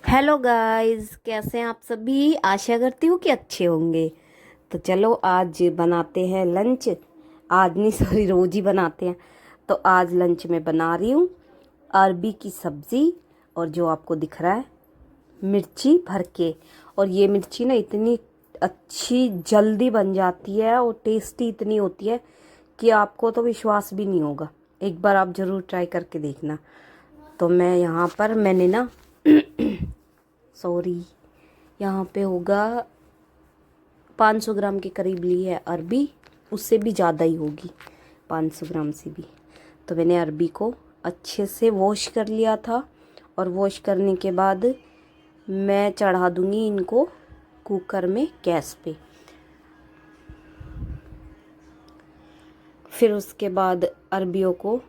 Hello guys, कैसे हैं आप सभी। आशा करती हूँ कि अच्छे होंगे। तो चलो आज बनाते हैं लंच। आज नहीं, सॉरी, रोज ही बनाते हैं। तो आज लंच में बना रही हूँ अरबी की सब्ज़ी। और जो आपको दिख रहा है, मिर्ची भर के। और ये मिर्ची ना इतनी अच्छी जल्दी बन जाती है और टेस्टी इतनी होती है कि आपको तो विश्वास भी नहीं होगा। एक बार आप ज़रूर ट्राई करके देखना। तो मैं यहाँ पर मैंने ना सॉरी, यहाँ पे होगा 500 ग्राम के करीब ली है अरबी। उससे भी ज़्यादा ही होगी, 500 ग्राम से भी। तो मैंने अरबी को अच्छे से वॉश कर लिया था। और वॉश करने के बाद मैं चढ़ा दूँगी इनको कुकर में, गैस पे। फिर उसके बाद अरबियों को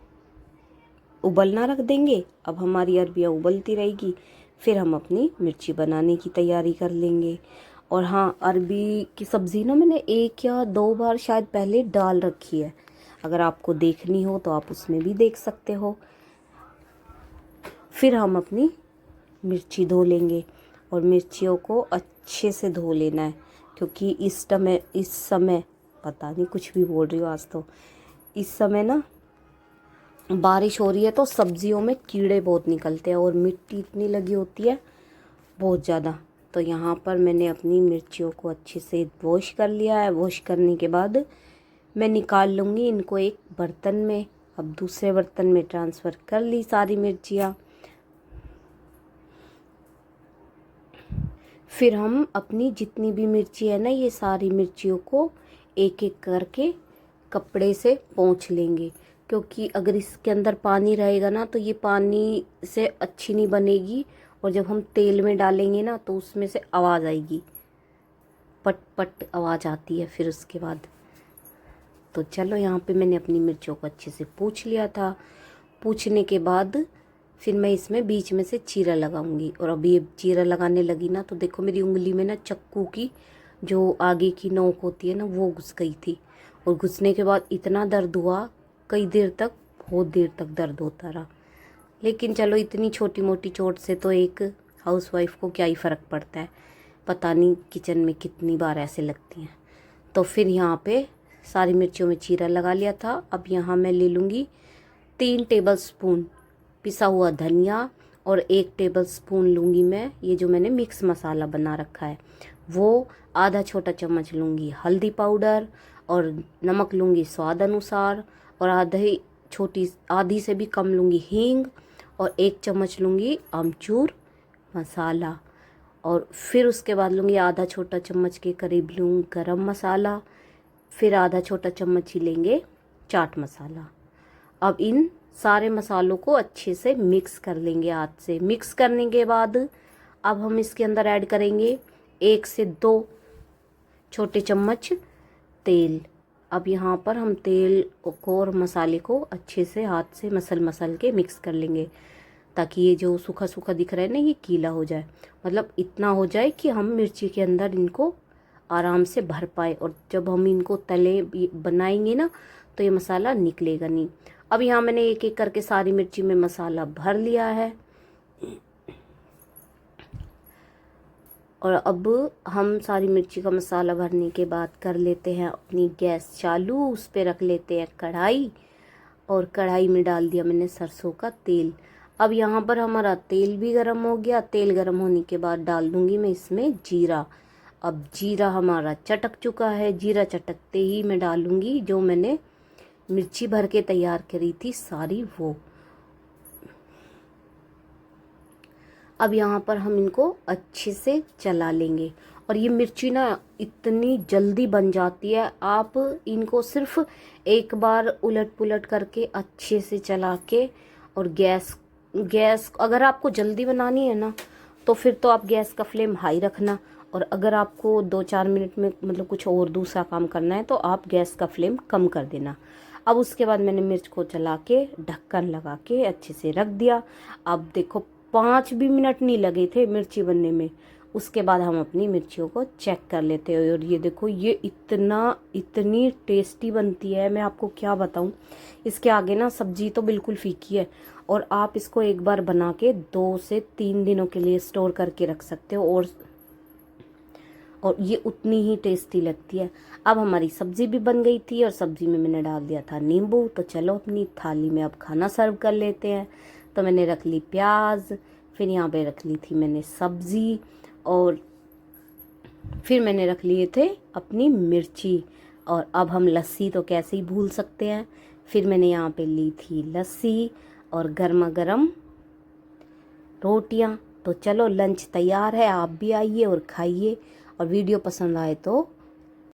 उबलना रख देंगे। अब हमारी अरबियाँ उबलती रहेगी, फिर हम अपनी मिर्ची बनाने की तैयारी कर लेंगे। और हाँ, अरबी की सब्ज़ी ना मैंने 1 या 2 बार शायद पहले डाल रखी है। अगर आपको देखनी हो तो आप उसमें भी देख सकते हो। फिर हम अपनी मिर्ची धो लेंगे। और मिर्चियों को अच्छे से धो लेना है, क्योंकि इस समय पता नहीं, कुछ भी बोल रही हूँ आज तो। इस समय ना बारिश हो रही है तो सब्जियों में कीड़े बहुत निकलते हैं और मिट्टी इतनी लगी होती है, बहुत ज़्यादा। तो यहाँ पर मैंने अपनी मिर्चियों को अच्छे से वॉश कर लिया है। वॉश करने के बाद मैं निकाल लूँगी इनको एक बर्तन में। अब दूसरे बर्तन में ट्रांसफ़र कर ली सारी मिर्चियाँ। फिर हम अपनी जितनी भी मिर्ची है ना, ये सारी मिर्चियों को एक एक करके कपड़े से पोंछ लेंगे। क्योंकि अगर इसके अंदर पानी रहेगा ना तो ये पानी से अच्छी नहीं बनेगी। और जब हम तेल में डालेंगे ना तो उसमें से आवाज़ आएगी, पट पट आवाज़ आती है फिर उसके बाद। तो चलो, यहाँ पे मैंने अपनी मिर्चियों को अच्छे से पूछ लिया था। पूछने के बाद फिर मैं इसमें बीच में से चीरा लगाऊंगी। और अभी ये चीरा लगाने लगी ना तो देखो मेरी उंगली में ना चक्कू की जो आगे की नोक होती है ना, वो घुस गई थी। और घुसने के बाद इतना दर्द हुआ, कई देर तक, बहुत देर तक दर्द होता रहा। लेकिन चलो, इतनी छोटी मोटी चोट से तो एक हाउसवाइफ को क्या ही फ़र्क पड़ता है। पता नहीं किचन में कितनी बार ऐसे लगती हैं। तो फिर यहाँ पे सारी मिर्चियों में चीरा लगा लिया था। अब यहाँ मैं ले लूँगी 3 टेबलस्पून पिसा हुआ धनिया। और 1 टेबलस्पून लूँगी मैं ये जो मैंने मिक्स मसाला बना रखा है वो। आधा छोटा चम्मच लूँगी हल्दी पाउडर। और नमक लूँगी स्वाद अनुसार। और आधी से भी कम लूँगी हींग। और 1 चम्मच लूँगी अमचूर मसाला। और फिर उसके बाद लूँगी आधा छोटा चम्मच के करीब लूँ गरम मसाला। फिर आधा छोटा चम्मच ही लेंगे चाट मसाला। अब इन सारे मसालों को अच्छे से मिक्स कर लेंगे हाथ से। मिक्स करने के बाद अब हम इसके अंदर ऐड करेंगे 1 से 2 छोटे चम्मच तेल। अब यहाँ पर हम तेल को और मसाले को अच्छे से हाथ से मसल के मिक्स कर लेंगे, ताकि ये जो सूखा सूखा दिख रहा है ना, ये गीला हो जाए। मतलब इतना हो जाए कि हम मिर्ची के अंदर इनको आराम से भर पाए। और जब हम इनको तले बनाएंगे ना तो ये मसाला निकलेगा नहीं। अब यहाँ मैंने एक एक करके सारी मिर्ची में मसाला भर लिया है। और अब हम सारी मिर्ची का मसाला भरने के बाद कर लेते हैं अपनी गैस चालू। उस पर रख लेते हैं कढ़ाई। और कढ़ाई में डाल दिया मैंने सरसों का तेल। अब यहाँ पर हमारा तेल भी गर्म हो गया। तेल गर्म होने के बाद डाल दूँगी मैं इसमें जीरा। अब जीरा हमारा चटक चुका है। जीरा चटकते ही मैं डालूँगी जो मैंने मिर्ची भर के तैयार करी थी सारी, वो। अब यहाँ पर हम इनको अच्छे से चला लेंगे। और ये मिर्ची ना इतनी जल्दी बन जाती है, आप इनको सिर्फ एक बार उलट पुलट करके अच्छे से चला के। और गैस गैस अगर आपको जल्दी बनानी है ना तो फिर तो आप गैस का फ्लेम हाई रखना। और अगर आपको 2-4 मिनट में मतलब कुछ और दूसरा काम करना है तो आप गैस का फ्लेम कम कर देना। अब उसके बाद मैंने मिर्च को चला के ढक्कन लगा के अच्छे से रख दिया। अब देखो 5 भी मिनट नहीं लगे थे मिर्ची बनने में। उसके बाद हम अपनी मिर्चियों को चेक कर लेते हैं। और ये देखो, ये इतनी टेस्टी बनती है, मैं आपको क्या बताऊं। इसके आगे ना सब्जी तो बिल्कुल फीकी है। और आप इसको एक बार बना के 2 से 3 दिनों के लिए स्टोर करके रख सकते हो और ये उतनी ही टेस्टी लगती है। अब हमारी सब्जी भी बन गई थी और सब्जी में मैंने डाल दिया था नींबू। तो चलो अपनी थाली में अब खाना सर्व कर लेते हैं। तो मैंने रख ली प्याज, फिर यहाँ पे रख ली थी मैंने सब्जी, और फिर मैंने रख लिए थे अपनी मिर्ची। और अब हम लस्सी तो कैसे ही भूल सकते हैं। फिर मैंने यहाँ पे ली थी लस्सी और गर्मा गर्म रोटियाँ। तो चलो लंच तैयार है, आप भी आइए और खाइए। और वीडियो पसंद आए तो